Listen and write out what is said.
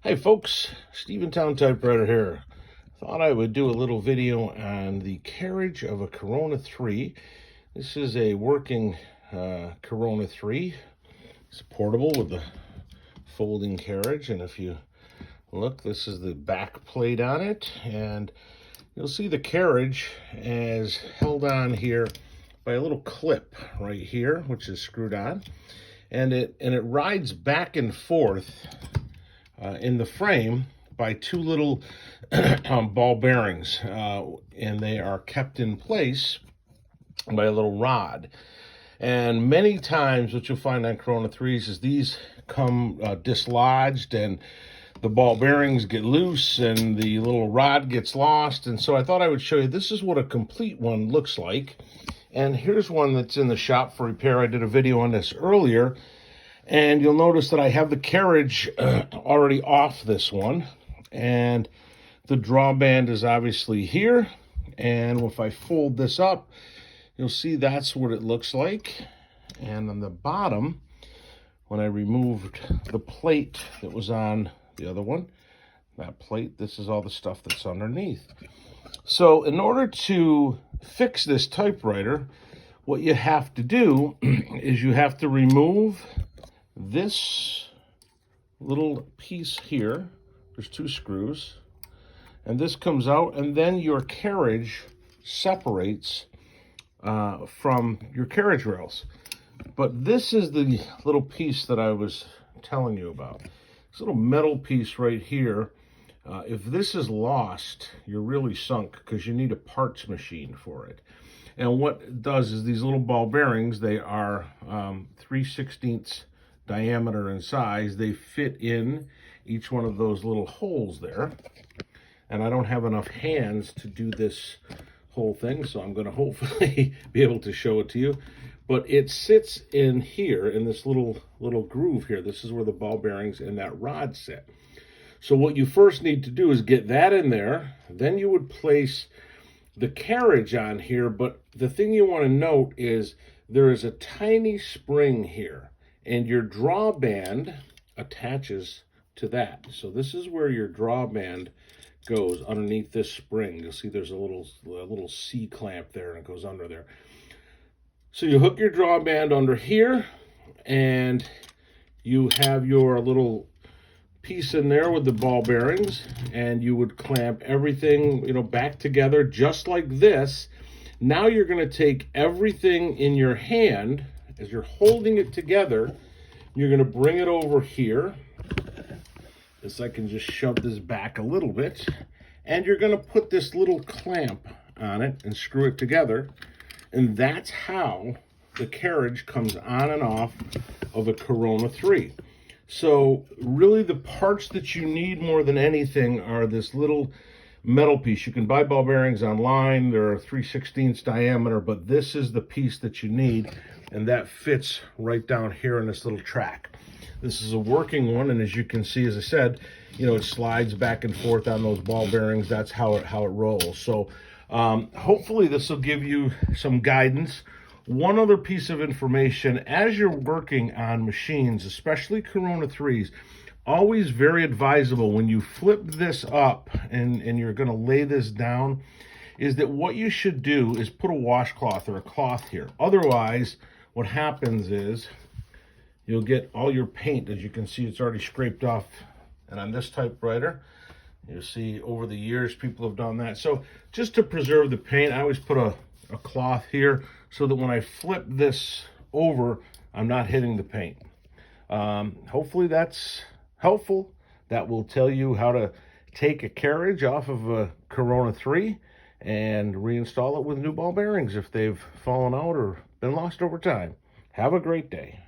Hey folks, Steventown typewriter here. Thought I would do a little video on the carriage of a Corona 3. This is a working Corona 3. It's portable with the folding carriage, and if you look, this is the back plate on it, and you'll see the carriage is held on here by a little clip right here, which is screwed on, and it rides back and forth in the frame by two little ball bearings, and they are kept in place by a little rod. And many times what you'll find on Corona 3s is these come dislodged, and the ball bearings get loose and the little rod gets lost. And so I thought I would show you, this is what a complete one looks like. And here's one that's in the shop for repair. I did a video on this earlier, and you'll notice that I have the carriage already off this one, and the drawband is obviously here. And if I fold this up, you'll see that's what it looks like. And on the bottom, when I removed the plate that was on the other one, that plate, this is all the stuff that's underneath. So in order to fix this typewriter, what you have to do is you have to remove this little piece here. There's two screws, and this comes out, and then your carriage separates from your carriage rails. But this is the little piece that I was telling you about. This little metal piece right here. If this is lost, you're really sunk, because you need a parts machine for it. And what it does is these little ball bearings, they are 3/16 diameter in size. They fit in each one of those little holes there. And I don't have enough hands to do this whole thing, so I'm going to hopefully be able to show it to you. But it sits in here, in this little groove here. This is where the ball bearings and that rod sit. So what you first need to do is get that in there. Then you would place the carriage on here. But the thing you want to note is there is a tiny spring here, and your drawband attaches to that. So this is where your drawband goes, underneath this spring. You'll see there's a little C clamp there, and it goes under there. So you hook your drawband under here, and you have your little piece in there with the ball bearings, and you would clamp everything, back together just like this. Now you're going to take everything in your hand as you're holding it together. You're going to bring it over here. This, I can just shove this back a little bit, and you're going to put this little clamp on it and screw it together. And that's how the carriage comes on and off of a Corona 3. So really the parts that you need more than anything are this little metal piece. You can buy ball bearings online. They're 3/16 diameter, but this is the piece that you need, and that fits right down here in this little track. This is a working one, and as you can see, as I said, it slides back and forth on those ball bearings. That's how it rolls. So hopefully this will give you some guidance. One other piece of information: as you're working on machines, especially Corona 3s, always very advisable when you flip this up and you're going to lay this down, is that what you should do is put a washcloth or a cloth here. Otherwise, what happens is you'll get all your paint. As you can see, it's already scraped off. And on this typewriter, you see over the years people have done that. So just to preserve the paint, I always put a cloth here so that when I flip this over, I'm not hitting the paint. Hopefully that's helpful. That will tell you how to take a carriage off of a Corona 3 and reinstall it with new ball bearings if they've fallen out or been lost over time. Have a great day.